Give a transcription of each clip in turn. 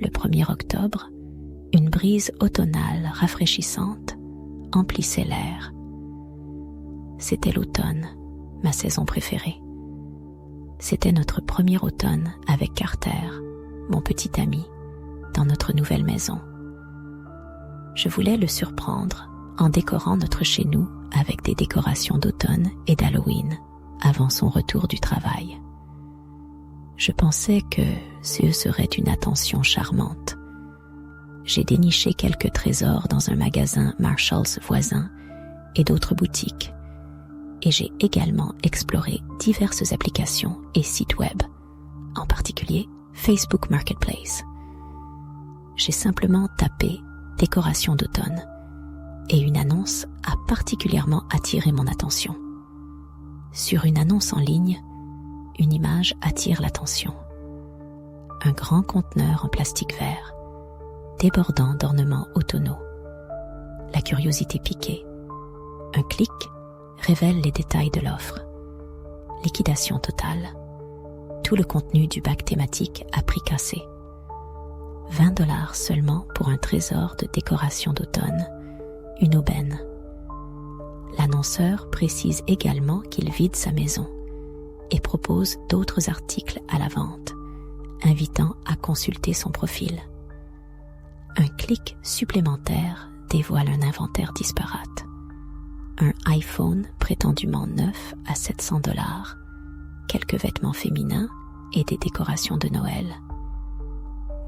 le 1er octobre, une brise automnale rafraîchissante emplissait l'air. C'était l'automne, ma saison préférée. C'était notre premier automne avec Carter, mon petit ami, dans notre nouvelle maison. Je voulais le surprendre en décorant notre chez-nous avec des décorations d'automne et d'Halloween avant son retour du travail. Je pensais que ce serait une attention charmante. J'ai déniché quelques trésors dans un magasin Marshalls voisin et d'autres boutiques, et j'ai également exploré diverses applications et sites web, en particulier Facebook Marketplace. J'ai simplement tapé « décoration d'automne » et une annonce a particulièrement attiré mon attention. Sur une annonce en ligne, une image attire l'attention. Un grand conteneur en plastique vert, débordant d'ornements automnaux. La curiosité piquée. Un clic révèle les détails de l'offre. Liquidation totale. Tout le contenu du bac thématique à prix cassé. 20$ seulement pour un trésor de décoration d'automne, une aubaine. L'annonceur précise également qu'il vide sa maison et propose d'autres articles à la vente, invitant à consulter son profil. Un clic supplémentaire dévoile un inventaire disparate. Un iPhone prétendument neuf à 700$, quelques vêtements féminins et des décorations de Noël.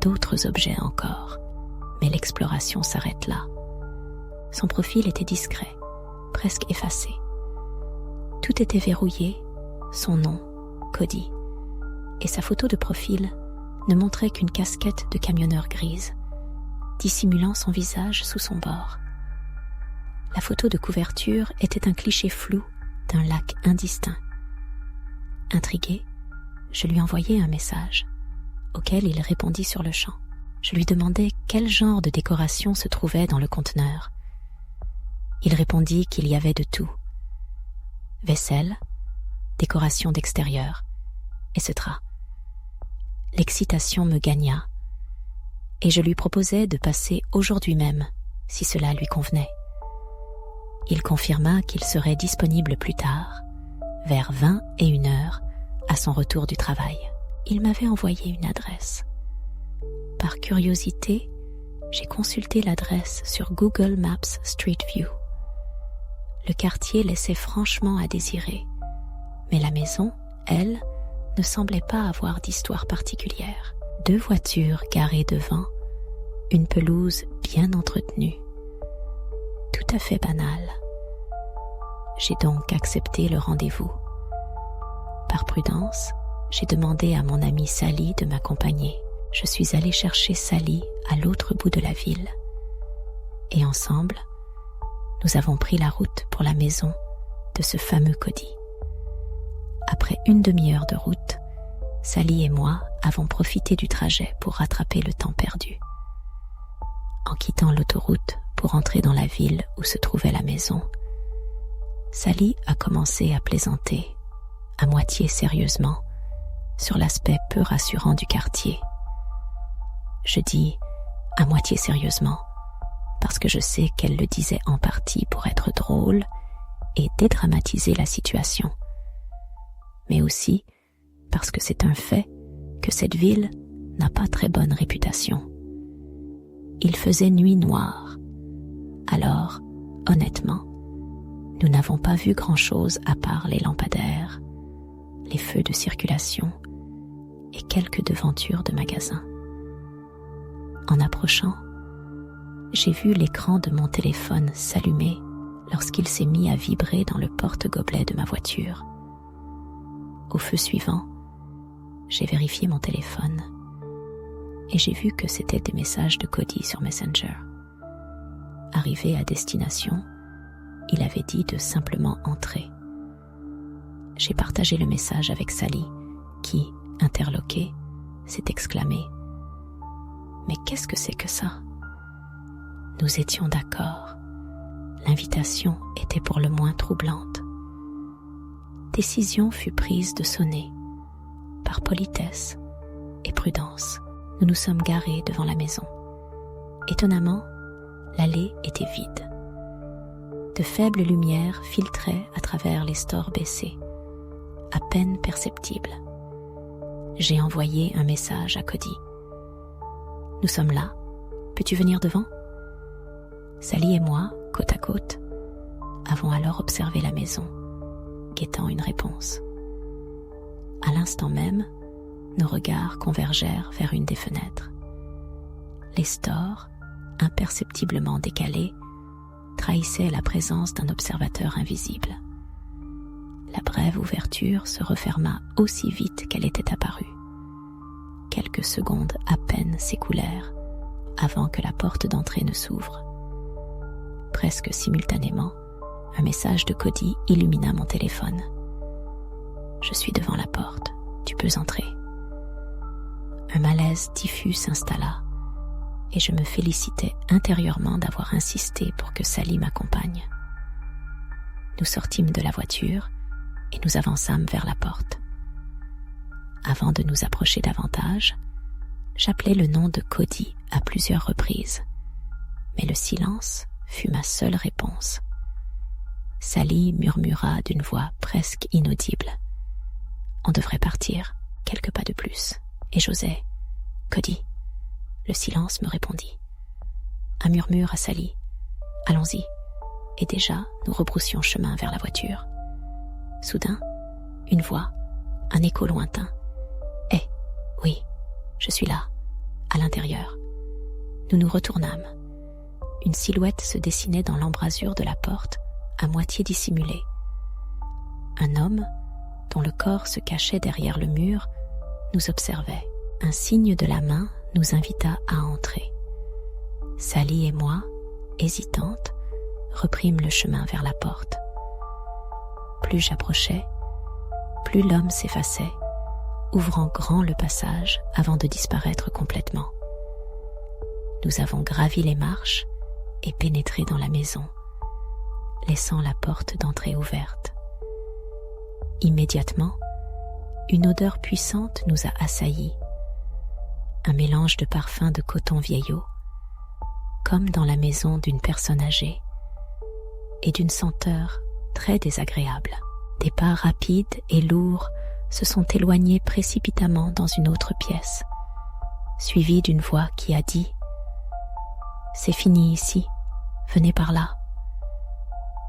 D'autres objets encore, mais l'exploration s'arrête là. Son profil était discret, presque effacé. Tout était verrouillé, son nom, Cody, et sa photo de profil ne montrait qu'une casquette de camionneur grise, dissimulant son visage sous son bord. La photo de couverture était un cliché flou d'un lac indistinct. Intrigué, je lui envoyai un message, auquel il répondit sur le champ. Je lui demandai quel genre de décoration se trouvait dans le conteneur. Il répondit qu'il y avait de tout. Vaisselle, décoration d'extérieur, etc. L'excitation me gagna, et je lui proposai de passer aujourd'hui même, si cela lui convenait. Il confirma qu'il serait disponible plus tard, vers 21h, à son retour du travail. Il m'avait envoyé une adresse. Par curiosité, j'ai consulté l'adresse sur Google Maps Street View. Le quartier laissait franchement à désirer, mais la maison, elle, ne semblait pas avoir d'histoire particulière. 2 voitures garées devant, une pelouse bien entretenue. Tout à fait banal. J'ai donc accepté le rendez-vous. Par prudence, j'ai demandé à mon amie Sally de m'accompagner. Je suis allée chercher Sally à l'autre bout de la ville. Et ensemble, nous avons pris la route pour la maison de ce fameux Cody. Après une demi-heure de route, Sally et moi avons profité du trajet pour rattraper le temps perdu. En quittant l'autoroute pour entrer dans la ville où se trouvait la maison, Sally a commencé à plaisanter, à moitié sérieusement, sur l'aspect peu rassurant du quartier. Je dis à moitié sérieusement, parce que je sais qu'elle le disait en partie pour être drôle et dédramatiser la situation, mais aussi parce que c'est un fait que cette ville n'a pas très bonne réputation. Il faisait nuit noire, alors, honnêtement, nous n'avons pas vu grand-chose à part les lampadaires, les feux de circulation et quelques devantures de magasins. En approchant, j'ai vu l'écran de mon téléphone s'allumer lorsqu'il s'est mis à vibrer dans le porte-gobelet de ma voiture. Au feu suivant, j'ai vérifié mon téléphone et j'ai vu que c'était des messages de Cody sur Messenger. Arrivé à destination, il avait dit de simplement entrer. J'ai partagé le message avec Sally, qui, interloquée, s'est exclamée « Mais qu'est-ce que c'est que ça ?» Nous étions d'accord. L'invitation était pour le moins troublante. Décision fut prise de sonner, par politesse et prudence. nous nous sommes garés devant la maison. Étonnamment, l'allée était vide. De faibles lumières filtraient à travers les stores baissés, à peine perceptibles. J'ai envoyé un message à Cody. « Nous sommes là. Peux-tu venir devant ?» Sally et moi, côte à côte, avons alors observé la maison, guettant une réponse. À l'instant même, nos regards convergèrent vers une des fenêtres. Les stores, imperceptiblement décalés, trahissaient la présence d'un observateur invisible. La brève ouverture se referma aussi vite qu'elle était apparue. Quelques secondes à peine s'écoulèrent avant que la porte d'entrée ne s'ouvre. Presque simultanément, un message de Cody illumina mon téléphone. « Je suis devant la porte, tu peux entrer. » Un malaise diffus s'installa et je me félicitais intérieurement d'avoir insisté pour que Sally m'accompagne. Nous sortîmes de la voiture et nous avançâmes vers la porte. Avant de nous approcher davantage, j'appelai le nom de Cody à plusieurs reprises, mais le silence fut ma seule réponse. Sally murmura d'une voix presque inaudible. On devrait partir, quelques pas de plus, et j'osai. Cody. Le silence me répondit. Un murmure à Sally. Allons-y. Et déjà, nous rebroussions chemin vers la voiture. Soudain, une voix, un écho lointain. Eh, oui, je suis là, à l'intérieur. Nous nous retournâmes. Une silhouette se dessinait dans l'embrasure de la porte, à moitié dissimulée. Un homme, dont le corps se cachait derrière le mur, nous observait. Un signe de la main nous invita à entrer. Sally et moi, hésitantes, reprîmes le chemin vers la porte. Plus j'approchais, plus l'homme s'effaçait, ouvrant grand le passage avant de disparaître complètement. Nous avons gravi les marches et pénétré dans la maison, laissant la porte d'entrée ouverte. Immédiatement, une odeur puissante nous a assaillis, un mélange de parfums de coton vieillot, comme dans la maison d'une personne âgée, et d'une senteur très désagréable. Des pas rapides et lourds se sont éloignés précipitamment dans une autre pièce, suivis d'une voix qui a dit « C'est fini ici, venez par là ».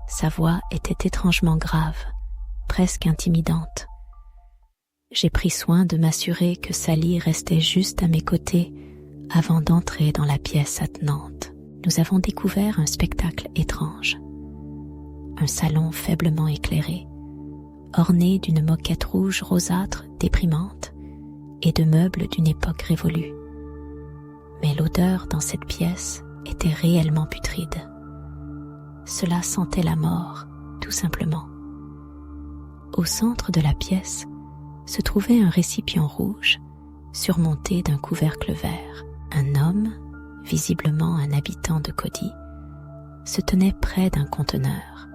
Sa voix était étrangement grave, presque intimidante. J'ai pris soin de m'assurer que Sally restait juste à mes côtés avant d'entrer dans la pièce attenante. Nous avons découvert un spectacle étrange. Un salon faiblement éclairé, orné d'une moquette rouge rosâtre déprimante et de meubles d'une époque révolue. Mais l'odeur dans cette pièce était réellement putride. Cela sentait la mort, tout simplement. Au centre de la pièce se trouvait un récipient rouge surmonté d'un couvercle vert. Un homme, visiblement un habitant de Cody, se tenait près d'un conteneur.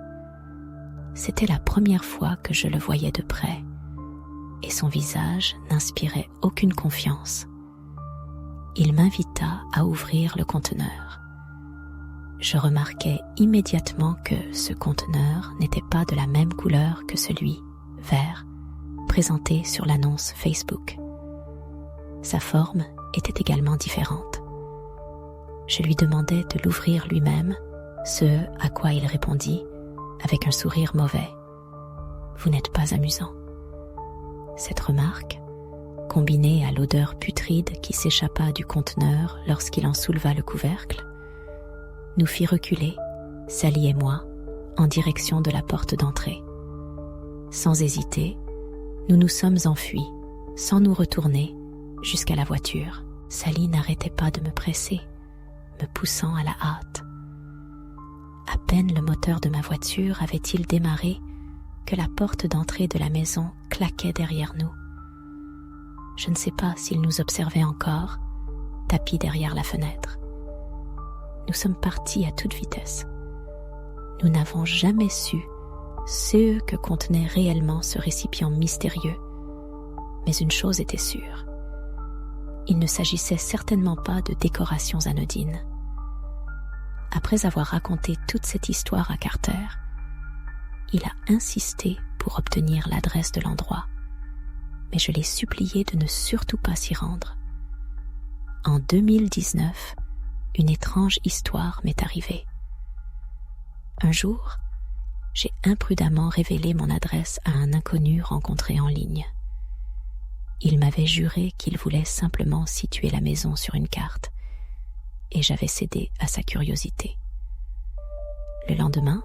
C'était la première fois que je le voyais de près, et son visage n'inspirait aucune confiance. Il m'invita à ouvrir le conteneur. Je remarquai immédiatement que ce conteneur n'était pas de la même couleur que celui, vert, présenté sur l'annonce Facebook. Sa forme était également différente. Je lui demandai de l'ouvrir lui-même, ce à quoi il répondit avec un sourire mauvais. « Vous n'êtes pas amusant ». Cette remarque, combinée à l'odeur putride qui s'échappa du conteneur lorsqu'il en souleva le couvercle, nous fit reculer, Sally et moi, en direction de la porte d'entrée. Sans hésiter, nous nous sommes enfuis, sans nous retourner, jusqu'à la voiture. Sally n'arrêtait pas de me presser, me poussant à la hâte. À peine le moteur de ma voiture avait-il démarré que la porte d'entrée de la maison claquait derrière nous. Je ne sais pas s'il nous observait encore, tapis derrière la fenêtre. Nous sommes partis à toute vitesse. Nous n'avons jamais su ce que contenait réellement ce récipient mystérieux, mais une chose était sûre. il ne s'agissait certainement pas de décorations anodines. Après avoir raconté toute cette histoire à Carter, il a insisté pour obtenir l'adresse de l'endroit, mais je l'ai supplié de ne surtout pas s'y rendre. En 2019, une étrange histoire m'est arrivée. Un jour, j'ai imprudemment révélé mon adresse à un inconnu rencontré en ligne. Il m'avait juré qu'il voulait simplement situer la maison sur une carte, et j'avais cédé à sa curiosité. Le lendemain,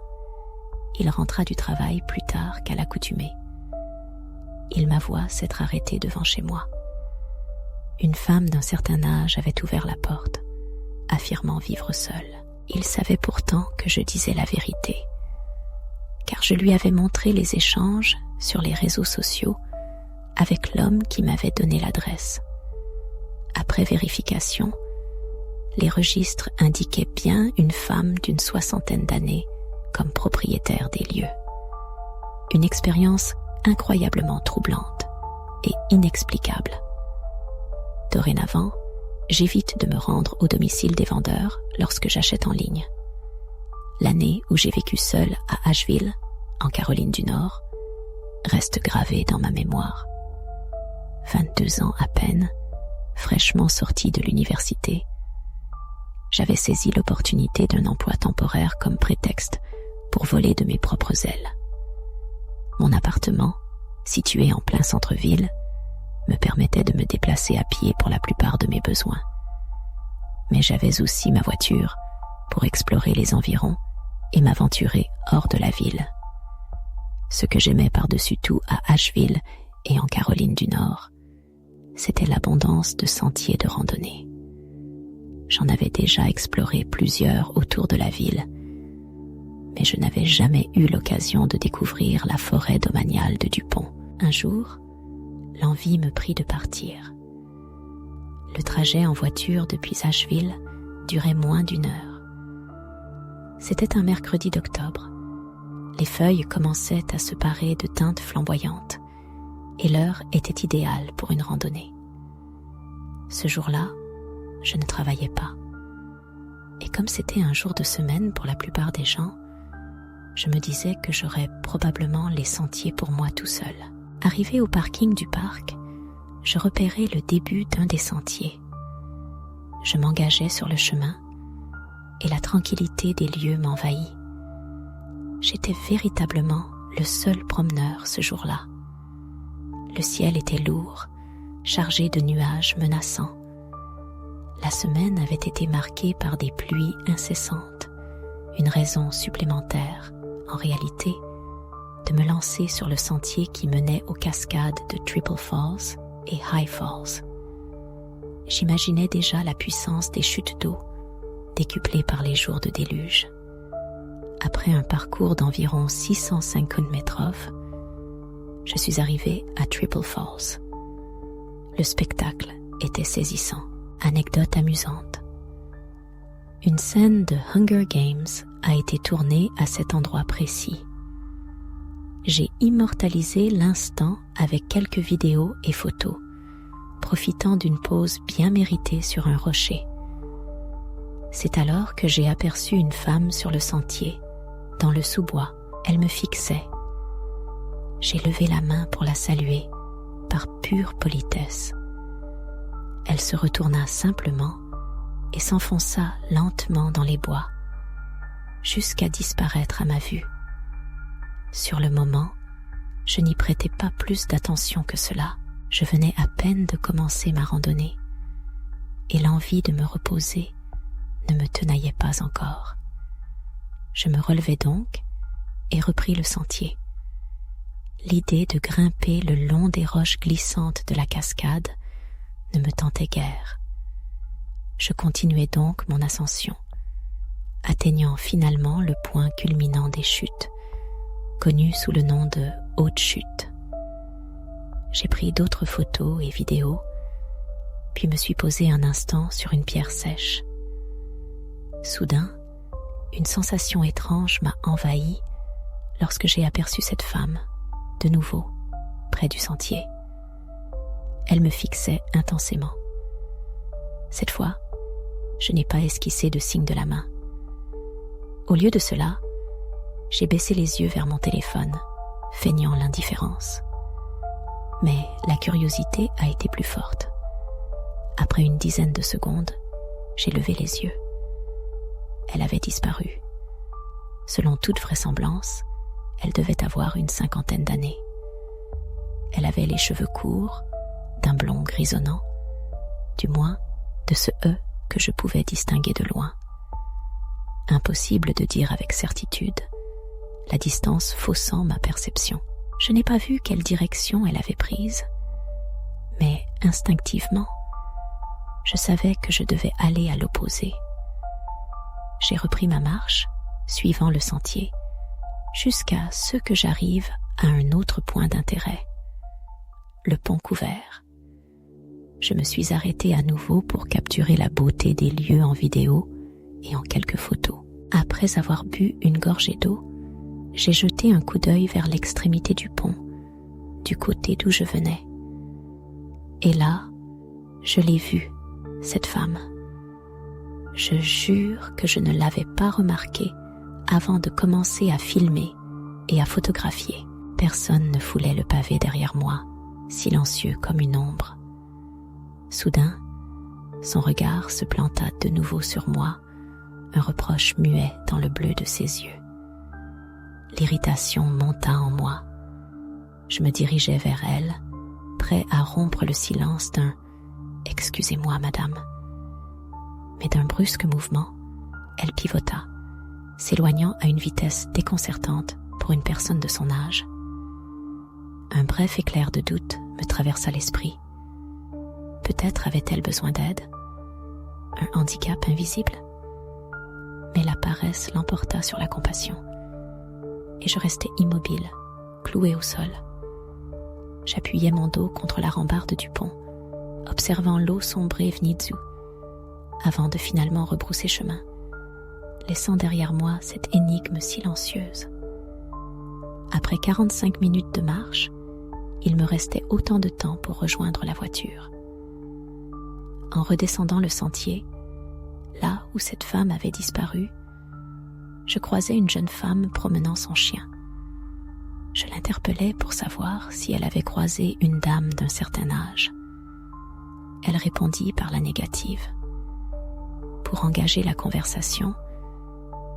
il rentra du travail plus tard qu'à l'accoutumée. Il m'avoua s'être arrêté devant chez moi. Une femme d'un certain âge avait ouvert la porte, affirmant vivre seule. Il savait pourtant que je disais la vérité, car je lui avais montré les échanges sur les réseaux sociaux avec l'homme qui m'avait donné l'adresse. Après vérification, les registres indiquaient bien une femme d'une 60aine d'années comme propriétaire des lieux. Une expérience incroyablement troublante et inexplicable. Dorénavant, j'évite de me rendre au domicile des vendeurs lorsque j'achète en ligne. L'année où j'ai vécu seule à Asheville, en Caroline du Nord, reste gravée dans ma mémoire. 22 ans à peine, fraîchement sortie de l'université, j'avais saisi l'opportunité d'un emploi temporaire comme prétexte pour voler de mes propres ailes. Mon appartement, situé en plein centre-ville, me permettait de me déplacer à pied pour la plupart de mes besoins. Mais j'avais aussi ma voiture pour explorer les environs et m'aventurer hors de la ville. Ce que j'aimais par-dessus tout à Asheville et en Caroline du Nord, c'était l'abondance de sentiers de randonnée. J'en avais déjà exploré plusieurs autour de la ville, mais je n'avais jamais eu l'occasion de découvrir la forêt domaniale de Dupont. Un jour, l'envie me prit de partir. Le trajet en voiture depuis Asheville durait moins d'1 heure. C'était un mercredi d'octobre. Les feuilles commençaient à se parer de teintes flamboyantes et l'heure était idéale pour une randonnée. Ce jour-là, je ne travaillais pas. Et comme c'était un jour de semaine pour la plupart des gens, je me disais que j'aurais probablement les sentiers pour moi tout seul. Arrivé au parking du parc, je repérais le début d'un des sentiers. Je m'engageais sur le chemin et la tranquillité des lieux m'envahit. J'étais véritablement le seul promeneur ce jour-là. Le ciel était lourd, chargé de nuages menaçants. La semaine avait été marquée par des pluies incessantes, une raison supplémentaire, en réalité, de me lancer sur le sentier qui menait aux cascades de Triple Falls et High Falls. J'imaginais déjà la puissance des chutes d'eau, décuplée par les jours de déluge. Après un parcours d'environ 650 mètres, je suis arrivée à Triple Falls. Le spectacle était saisissant. Anecdote amusante. Une scène de Hunger Games a été tournée à cet endroit précis. J'ai immortalisé l'instant avec quelques vidéos et photos, profitant d'une pause bien méritée sur un rocher. C'est alors que j'ai aperçu une femme sur le sentier, dans le sous-bois. Elle me fixait. J'ai levé la main pour la saluer, par pure politesse. Elle se retourna simplement et s'enfonça lentement dans les bois, jusqu'à disparaître à ma vue. Sur le moment, je n'y prêtais pas plus d'attention que cela. Je venais à peine de commencer ma randonnée, et l'envie de me reposer ne me tenaillait pas encore. Je me relevai donc et repris le sentier. L'idée de grimper le long des roches glissantes de la cascade ne me tentait guère. Je continuai donc mon ascension, atteignant finalement le point culminant des chutes, connu sous le nom de Haute Chute. J'ai pris d'autres photos et vidéos, puis me suis posé un instant sur une pierre sèche. Soudain, une sensation étrange m'a envahi lorsque j'ai aperçu cette femme, de nouveau, près du sentier. Elle me fixait intensément. Cette fois, je n'ai pas esquissé de signe de la main. Au lieu de cela, j'ai baissé les yeux vers mon téléphone, feignant l'indifférence. Mais la curiosité a été plus forte. Après une dizaine de secondes, j'ai levé les yeux. Elle avait disparu. Selon toute vraisemblance, elle devait avoir une 50aine d'années. Elle avait les cheveux courts, d'un blond grisonnant, du moins de ce E que je pouvais distinguer de loin. Impossible de dire avec certitude, la distance faussant ma perception. Je n'ai pas vu quelle direction elle avait prise, mais instinctivement, je savais que je devais aller à l'opposé. J'ai repris ma marche, suivant le sentier, jusqu'à ce que j'arrive à un autre point d'intérêt, le pont couvert. Je me suis arrêtée à nouveau pour capturer la beauté des lieux en vidéo et en quelques photos. Après avoir bu une gorgée d'eau, j'ai jeté un coup d'œil vers l'extrémité du pont, du côté d'où je venais. Et là, je l'ai vue, cette femme. Je jure que je ne l'avais pas remarquée avant de commencer à filmer et à photographier. Personne ne foulait le pavé derrière moi, silencieux comme une ombre. Soudain, son regard se planta de nouveau sur moi, un reproche muet dans le bleu de ses yeux. L'irritation monta en moi. Je me dirigeai vers elle, prêt à rompre le silence d'un « Excusez-moi, madame ». Mais d'un brusque mouvement, elle pivota, s'éloignant à une vitesse déconcertante pour une personne de son âge. Un bref éclair de doute me traversa l'esprit. Peut-être avait-elle besoin d'aide, un handicap invisible. Mais la paresse l'emporta sur la compassion, et je restai immobile, cloué au sol. J'appuyais mon dos contre la rambarde du pont, observant l'eau sombrer Vnitsu, avant de finalement rebrousser chemin, laissant derrière moi cette énigme silencieuse. Après 45 minutes de marche, il me restait autant de temps pour rejoindre la voiture. En redescendant le sentier, là où cette femme avait disparu, je croisai une jeune femme promenant son chien. Je l'interpellai pour savoir si elle avait croisé une dame d'un certain âge. Elle répondit par la négative. Pour engager la conversation,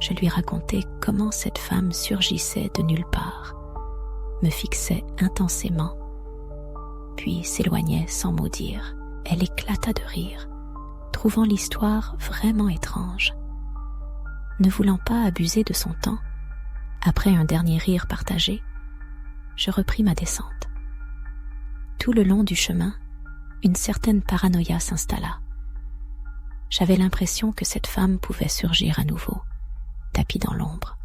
je lui racontai comment cette femme surgissait de nulle part, me fixait intensément, puis s'éloignait sans mot dire. Elle éclata de rire, trouvant l'histoire vraiment étrange. Ne voulant pas abuser de son temps, après un dernier rire partagé, je repris ma descente. Tout le long du chemin, une certaine paranoïa s'installa. J'avais l'impression que cette femme pouvait surgir à nouveau, tapie dans l'ombre.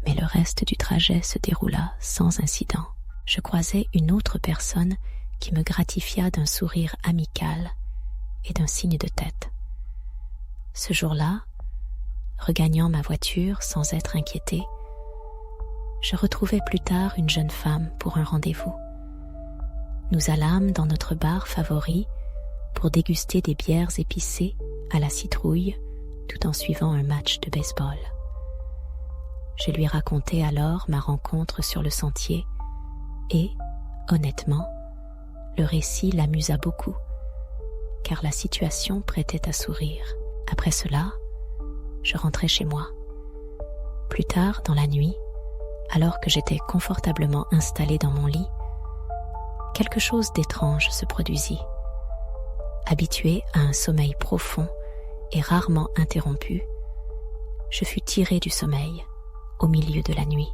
Mais le reste du trajet se déroula sans incident. Je croisai une autre personne qui me gratifia d'un sourire amical et d'un signe de tête. Ce jour-là, regagnant ma voiture sans être inquiété, je retrouvai plus tard une jeune femme pour un rendez-vous. Nous allâmes dans notre bar favori pour déguster des bières épicées à la citrouille tout en suivant un match de baseball. Je lui racontai alors ma rencontre sur le sentier et, honnêtement, le récit l'amusa beaucoup, car la situation prêtait à sourire. Après cela, je rentrai chez moi. Plus tard, dans la nuit, alors que j'étais confortablement installé dans mon lit, quelque chose d'étrange se produisit. Habitué à un sommeil profond et rarement interrompu, je fus tiré du sommeil au milieu de la nuit.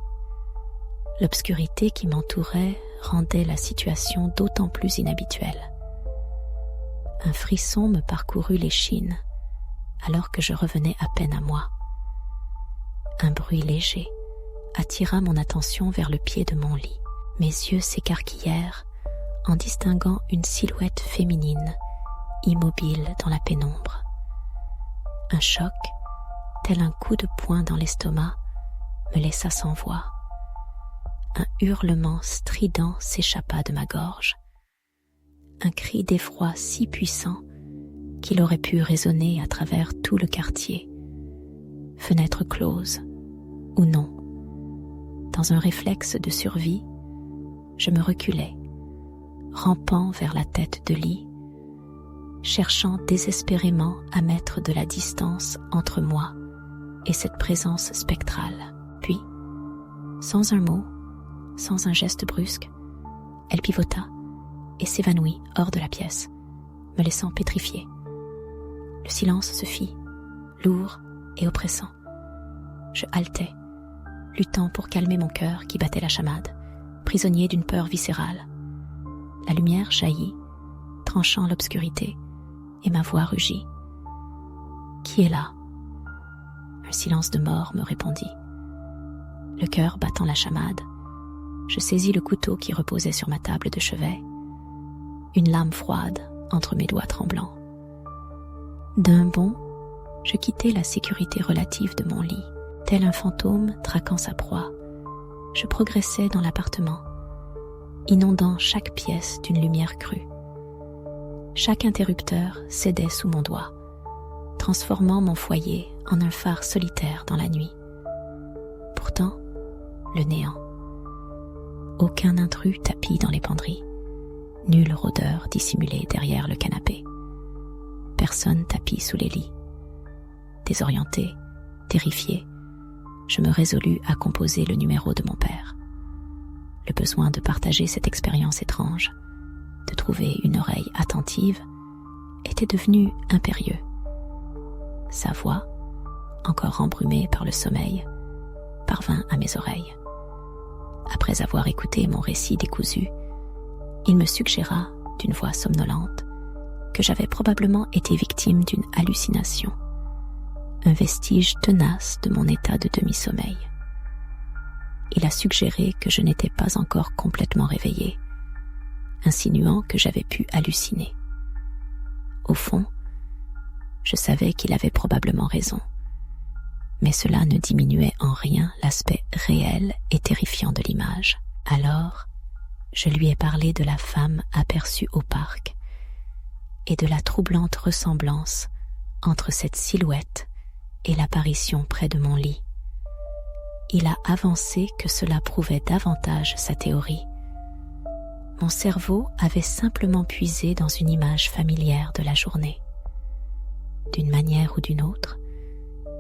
L'obscurité qui m'entourait rendait la situation d'autant plus inhabituelle. Un frisson me parcourut l'échine alors que je revenais à peine à moi. Un bruit léger attira mon attention vers le pied de mon lit. Mes yeux s'écarquillèrent en distinguant une silhouette féminine, immobile dans la pénombre. Un choc, tel un coup de poing dans l'estomac, me laissa sans voix. Un hurlement strident s'échappa de ma gorge. Un cri d'effroi si puissant qu'il aurait pu résonner à travers tout le quartier, fenêtres closes ou non. Dans un réflexe de survie, je me reculais, rampant vers la tête de lit, cherchant désespérément à mettre de la distance entre moi et cette présence spectrale. Puis, sans un mot, sans un geste brusque, elle pivota et s'évanouit hors de la pièce, me laissant pétrifiée. Le silence se fit, lourd et oppressant. Je haletais, luttant pour calmer mon cœur qui battait la chamade, prisonnier d'une peur viscérale. La lumière jaillit, tranchant l'obscurité, et ma voix rugit. « Qui est là ?» Un silence de mort me répondit. Le cœur battant la chamade, je saisis le couteau qui reposait sur ma table de chevet, une lame froide entre mes doigts tremblants. D'un bond, je quittai la sécurité relative de mon lit. Tel un fantôme traquant sa proie, je progressais dans l'appartement, inondant chaque pièce d'une lumière crue. Chaque interrupteur cédait sous mon doigt, transformant mon foyer en un phare solitaire dans la nuit. Pourtant, le néant. Aucun intrus tapi dans les penderies, nulle rôdeur dissimulé derrière le canapé. Personne tapi sous les lits. Désorienté, terrifié, je me résolus à composer le numéro de mon père. Le besoin de partager cette expérience étrange, de trouver une oreille attentive, était devenu impérieux. Sa voix, encore embrumée par le sommeil, parvint à mes oreilles. Après avoir écouté mon récit décousu, il me suggéra, d'une voix somnolente, que j'avais probablement été victime d'une hallucination, un vestige tenace de mon état de demi-sommeil. Il a suggéré que je n'étais pas encore complètement réveillée, insinuant que j'avais pu halluciner. Au fond, je savais qu'il avait probablement raison, mais cela ne diminuait en rien l'aspect réel et terrifiant de l'image. Alors, je lui ai parlé de la femme aperçue au parc et de la troublante ressemblance entre cette silhouette et l'apparition près de mon lit. Il a avancé que cela prouvait davantage sa théorie. Mon cerveau avait simplement puisé dans une image familière de la journée. D'une manière ou d'une autre,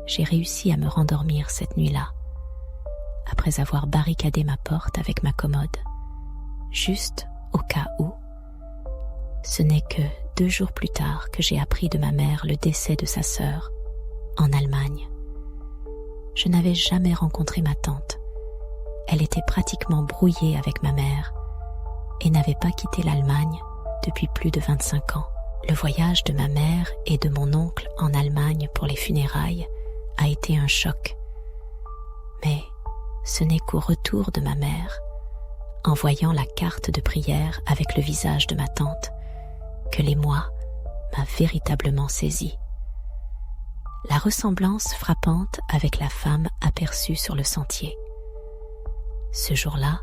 j'ai réussi à me rendormir cette nuit-là, après avoir barricadé ma porte avec ma commode, juste au cas où. Ce n'est que 2 jours plus tard que j'ai appris de ma mère le décès de sa sœur, en Allemagne. Je n'avais jamais rencontré ma tante. Elle était pratiquement brouillée avec ma mère et n'avait pas quitté l'Allemagne depuis plus de 25 ans. Le voyage de ma mère et de mon oncle en Allemagne pour les funérailles a été un choc. Mais ce n'est qu'au retour de ma mère, en voyant la carte de prière avec le visage de ma tante, que l'émoi m'a véritablement saisi. La ressemblance frappante avec la femme aperçue sur le sentier. Ce jour-là,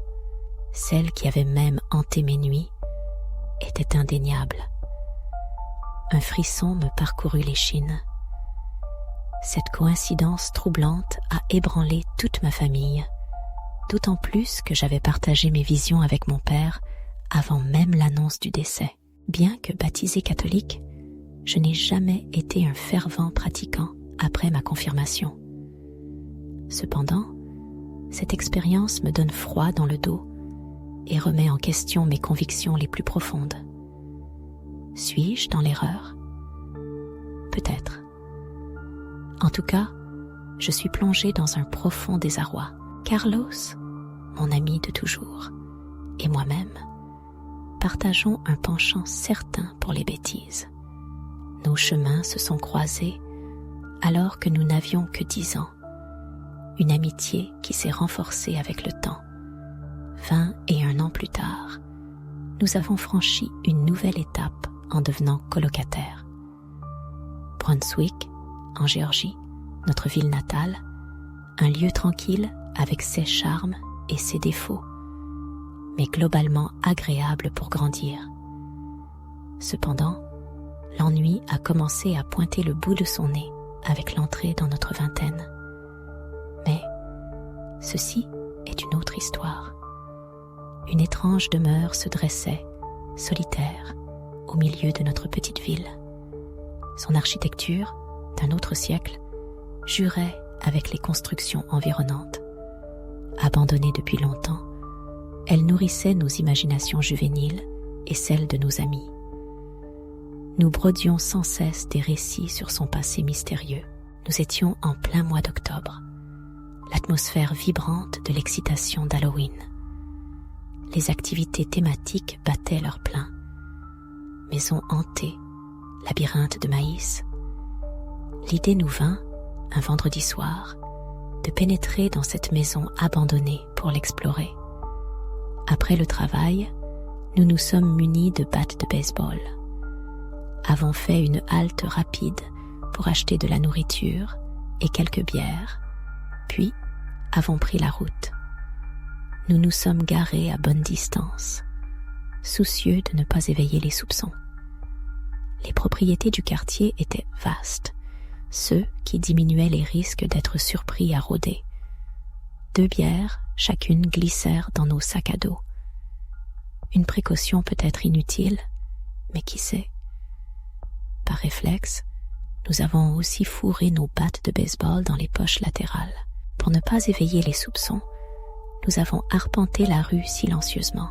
celle qui avait même hanté mes nuits, était indéniable. Un frisson me parcourut l'échine. Cette coïncidence troublante a ébranlé toute ma famille, d'autant plus que j'avais partagé mes visions avec mon père avant même l'annonce du décès. Bien que baptisé catholique, je n'ai jamais été un fervent pratiquant après ma confirmation. Cependant, cette expérience me donne froid dans le dos et remet en question mes convictions les plus profondes. Suis-je dans l'erreur ? Peut-être. En tout cas, je suis plongée dans un profond désarroi. Carlos, mon ami de toujours, et moi-même, partageons un penchant certain pour les bêtises. Nos chemins se sont croisés alors que nous n'avions que 10 ans. Une amitié qui s'est renforcée avec le temps. 21 ans plus tard, nous avons franchi une nouvelle étape en devenant colocataires. Brunswick, en Géorgie, notre ville natale, un lieu tranquille avec ses charmes et ses défauts, mais globalement agréable pour grandir. Cependant, l'ennui a commencé à pointer le bout de son nez avec l'entrée dans notre vingtaine. Mais ceci est une autre histoire. Une étrange demeure se dressait, solitaire, au milieu de notre petite ville. Son architecture, d'un autre siècle, jurait avec les constructions environnantes. Abandonnée depuis longtemps, elle nourrissait nos imaginations juvéniles et celles de nos amis. Nous brodions sans cesse des récits sur son passé mystérieux. Nous étions en plein mois d'octobre, l'atmosphère vibrante de l'excitation d'Halloween. Les activités thématiques battaient leur plein. Maison hantée, labyrinthe de maïs. L'idée nous vint, un vendredi soir, de pénétrer dans cette maison abandonnée pour l'explorer. Après le travail, nous nous sommes munis de battes de baseball. Avons fait une halte rapide pour acheter de la nourriture et quelques bières, puis avons pris la route. Nous nous sommes garés à bonne distance, soucieux de ne pas éveiller les soupçons. Les propriétés du quartier étaient vastes, ce qui diminuait les risques d'être surpris à rôder. 2 bières, chacune, glissèrent dans nos sacs à dos. Une précaution peut-être inutile, mais qui sait? Par réflexe, nous avons aussi fourré nos battes de baseball dans les poches latérales. Pour ne pas éveiller les soupçons, nous avons arpenté la rue silencieusement,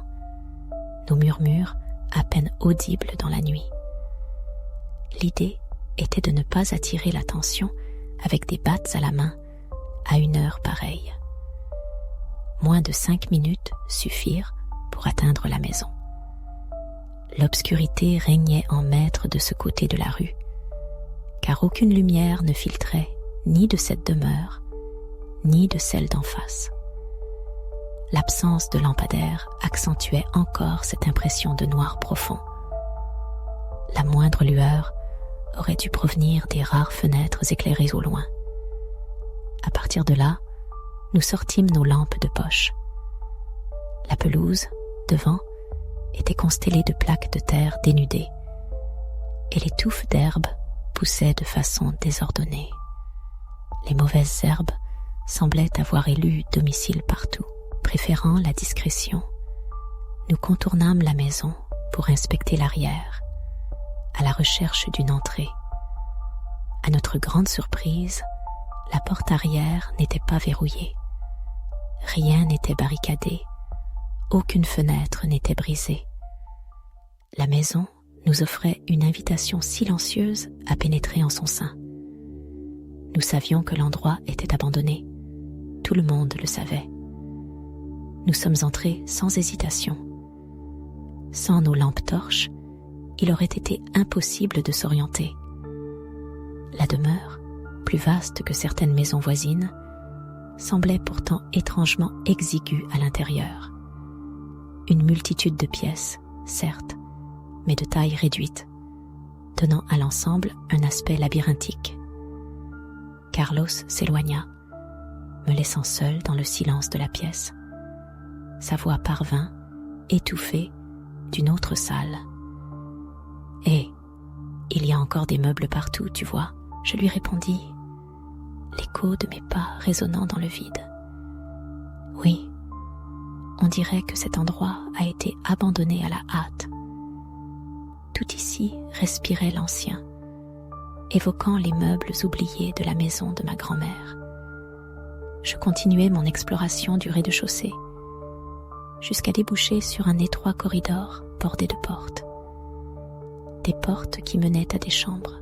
nos murmures à peine audibles dans la nuit. L'idée était de ne pas attirer l'attention avec des battes à la main à une heure pareille. Moins de 5 minutes suffirent pour atteindre la maison. L'obscurité régnait en maître de ce côté de la rue, car aucune lumière ne filtrait ni de cette demeure, ni de celle d'en face. L'absence de lampadaire accentuait encore cette impression de noir profond. La moindre lueur aurait dû provenir des rares fenêtres éclairées au loin. À partir de là, nous sortîmes nos lampes de poche. La pelouse, devant, était constellée de plaques de terre dénudées, et les touffes d'herbe poussaient de façon désordonnée. Les mauvaises herbes semblaient avoir élu domicile partout. Préférant la discrétion, nous contournâmes la maison pour inspecter l'arrière, à la recherche d'une entrée. À notre grande surprise, la porte arrière n'était pas verrouillée. Rien n'était barricadé, aucune fenêtre n'était brisée. La maison nous offrait une invitation silencieuse à pénétrer en son sein. Nous savions que l'endroit était abandonné. Tout le monde le savait. Nous sommes entrés sans hésitation. Sans nos lampes torches, il aurait été impossible de s'orienter. La demeure, plus vaste que certaines maisons voisines, semblait pourtant étrangement exiguë à l'intérieur. Une multitude de pièces, certes, mais de taille réduite, donnant à l'ensemble un aspect labyrinthique. Carlos s'éloigna, me laissant seul dans le silence de la pièce. Sa voix parvint, étouffée, d'une autre salle. « Hé, il y a encore des meubles partout, tu vois ?» Je lui répondis, l'écho de mes pas résonnant dans le vide. « Oui, on dirait que cet endroit a été abandonné à la hâte. Tout ici respirait l'ancien, évoquant les meubles oubliés de la maison de ma grand-mère. Je continuai mon exploration du rez-de-chaussée, jusqu'à déboucher sur un étroit corridor bordé de portes. Des portes qui menaient à des chambres.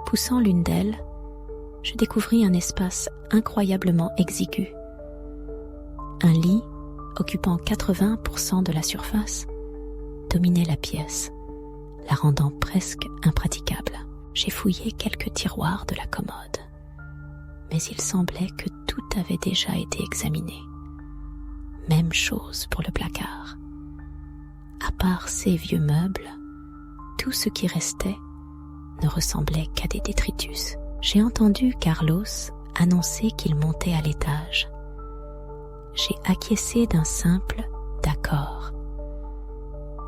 Poussant l'une d'elles, je découvris un espace incroyablement exigu. Un lit, occupant 80% de la surface, dominait la pièce, la rendant presque impraticable. J'ai fouillé quelques tiroirs de la commode, mais il semblait que tout avait déjà été examiné. Même chose pour le placard. À part ces vieux meubles, tout ce qui restait ne ressemblait qu'à des détritus. J'ai entendu Carlos annoncer qu'il montait à l'étage. J'ai acquiescé d'un simple « d'accord ».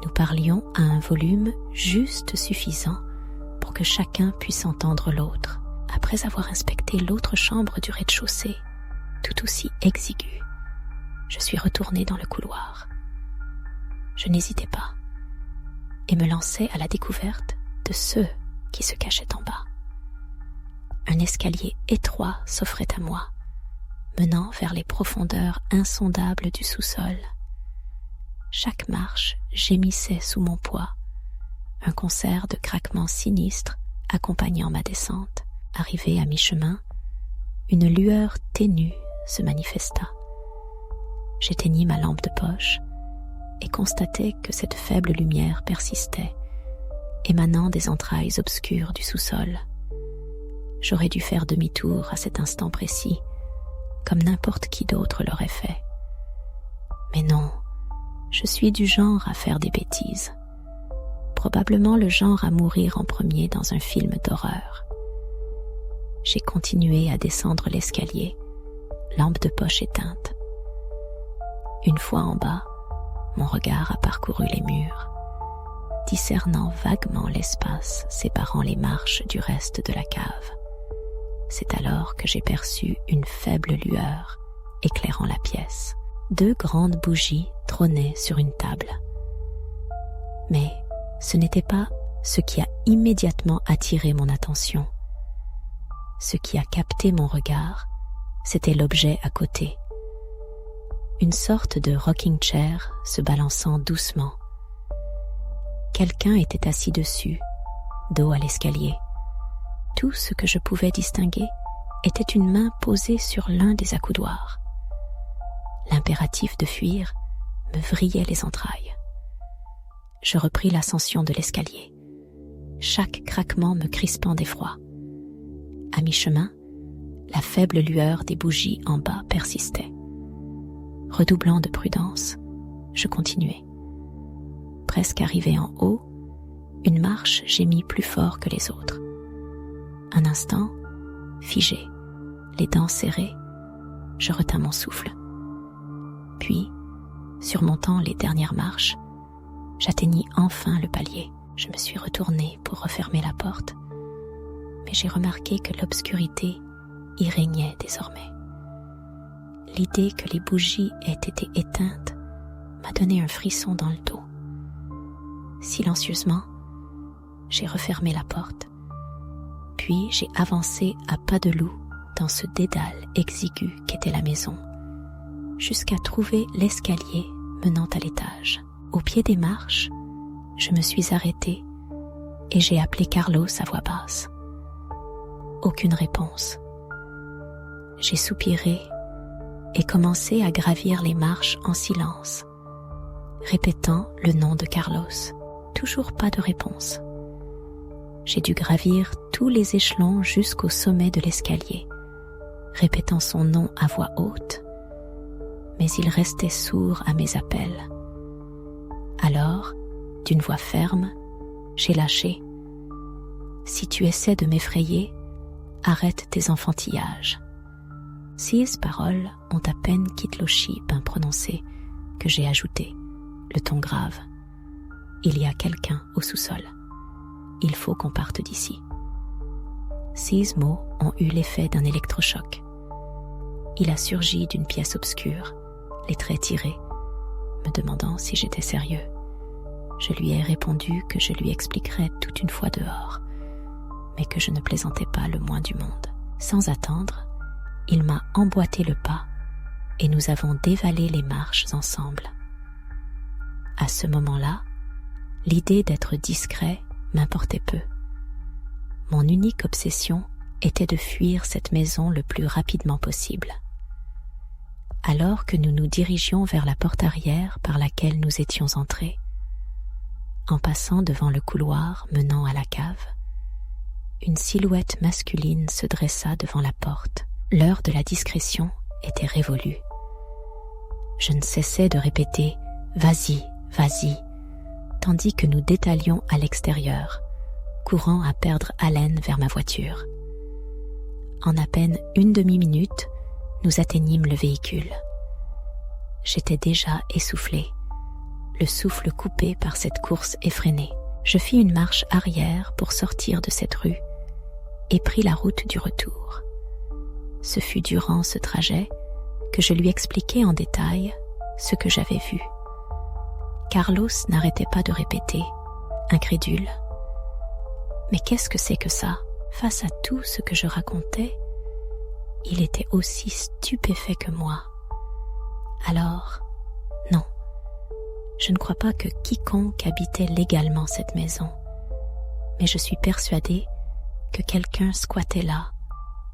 Nous parlions à un volume juste suffisant pour que chacun puisse entendre l'autre. Après avoir inspecté l'autre chambre du rez-de-chaussée, tout aussi exiguë, je suis retournée dans le couloir. Je n'hésitais pas et me lançais à la découverte de ceux qui se cachaient en bas. Un escalier étroit s'offrait à moi, menant vers les profondeurs insondables du sous-sol. Chaque marche gémissait sous mon poids, un concert de craquements sinistres accompagnant ma descente. Arrivé à mi-chemin, une lueur ténue se manifesta. J'éteignis ma lampe de poche et constatai que cette faible lumière persistait, émanant des entrailles obscures du sous-sol. J'aurais dû faire demi-tour à cet instant précis, comme n'importe qui d'autre l'aurait fait. Mais non, je suis du genre à faire des bêtises. Probablement le genre à mourir en premier dans un film d'horreur. J'ai continué à descendre l'escalier, lampe de poche éteinte. Une fois en bas, mon regard a parcouru les murs, discernant vaguement l'espace séparant les marches du reste de la cave. C'est alors que j'ai perçu une faible lueur éclairant la pièce. 2 grandes bougies trônaient sur une table. Mais ce n'était pas ce qui a immédiatement attiré mon attention. Ce qui a capté mon regard, c'était l'objet à côté. Une sorte de rocking chair se balançant doucement. Quelqu'un était assis dessus, dos à l'escalier. Tout ce que je pouvais distinguer était une main posée sur l'un des accoudoirs. L'impératif de fuir me vrillait les entrailles. Je repris l'ascension de l'escalier, chaque craquement me crispant d'effroi. À mi-chemin, la faible lueur des bougies en bas persistait. Redoublant de prudence, je continuai. Presque arrivé en haut, une marche gémit plus fort que les autres. Un instant, figé, les dents serrées, je retins mon souffle. Puis, surmontant les dernières marches, j'atteignis enfin le palier. Je me suis retournée pour refermer la porte, mais j'ai remarqué que l'obscurité y régnait désormais. L'idée que les bougies aient été éteintes m'a donné un frisson dans le dos. Silencieusement, j'ai refermé la porte, puis j'ai avancé à pas de loup dans ce dédale exigu qu'était la maison, jusqu'à trouver l'escalier menant à l'étage. Au pied des marches, je me suis arrêtée et j'ai appelé Carlos à voix basse. Aucune réponse. J'ai soupiré et commencé à gravir les marches en silence, répétant le nom de Carlos. Toujours pas de réponse. J'ai dû gravir tous les échelons jusqu'au sommet de l'escalier, répétant son nom à voix haute, mais il restait sourd à mes appels. Alors, d'une voix ferme, j'ai lâché. Si tu essaies de m'effrayer, arrête tes enfantillages. Ces paroles ont à peine Kitloshi bien prononcé que j'ai ajouté, le ton grave. Il y a quelqu'un au sous-sol. Il faut qu'on parte d'ici. Ces mots ont eu l'effet d'un électrochoc. Il a surgi d'une pièce obscure, les traits tirés, me demandant si j'étais sérieux. Je lui ai répondu que je lui expliquerais toute une fois dehors, mais que je ne plaisantais pas le moins du monde. Sans attendre, il m'a emboîté le pas et nous avons dévalé les marches ensemble. À ce moment-là, l'idée d'être discret m'importait peu. Mon unique obsession était de fuir cette maison le plus rapidement possible. Alors que nous nous dirigions vers la porte arrière par laquelle nous étions entrés, en passant devant le couloir menant à la cave, une silhouette masculine se dressa devant la porte. L'heure de la discrétion était révolue. Je ne cessais de répéter « Vas-y, vas-y », tandis que nous détalions à l'extérieur, courant à perdre haleine vers ma voiture. En à peine une demi-minute, nous atteignîmes le véhicule. J'étais déjà essoufflée, le souffle coupé par cette course effrénée. Je fis une marche arrière pour sortir de cette rue et pris la route du retour. Ce fut durant ce trajet que je lui expliquai en détail ce que j'avais vu. Carlos n'arrêtait pas de répéter, incrédule. Mais qu'est-ce que c'est que ça? Face à tout ce que je racontais, il était aussi stupéfait que moi. Alors, non, je ne crois pas que quiconque habitait légalement cette maison, mais je suis persuadée que quelqu'un squattait là,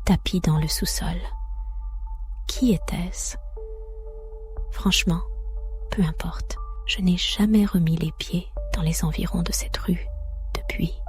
tapi dans le sous-sol. Qui était-ce? Franchement, peu importe, je n'ai jamais remis les pieds dans les environs de cette rue depuis.